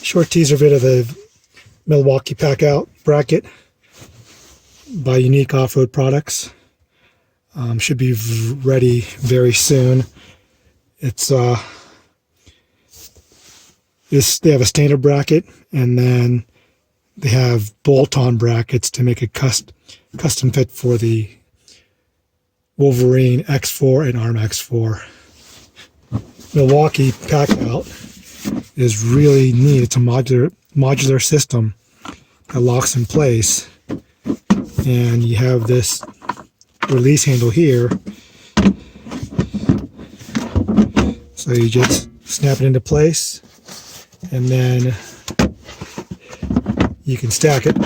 Short teaser vid of the Milwaukee Packout bracket by Unique Off-Road Products. Should be ready very soon. It's they have a standard bracket, and then they have bolt-on brackets to make a custom fit for the Wolverine X4 and RMAX 4. Milwaukee Packout is really neat. It's a modular system that locks in place, and you have this release handle here, so you just snap it into place, and then you can stack it,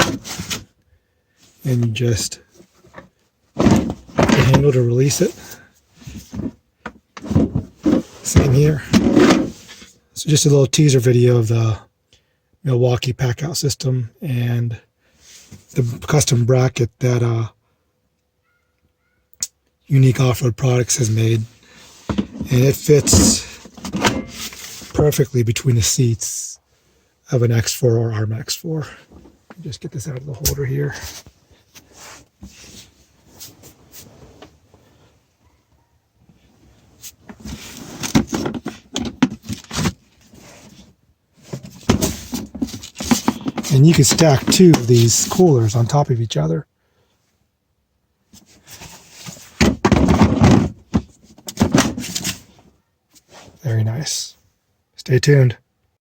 and you just the handle to release it. Same here. So just a little teaser video of the Milwaukee Packout system and the custom bracket that Unique Off-Road Products has made, and it fits perfectly between the seats of an X4 or RMAX 4. Just get this out of the holder here. And you can stack two of these coolers on top of each other. Very nice. Stay tuned.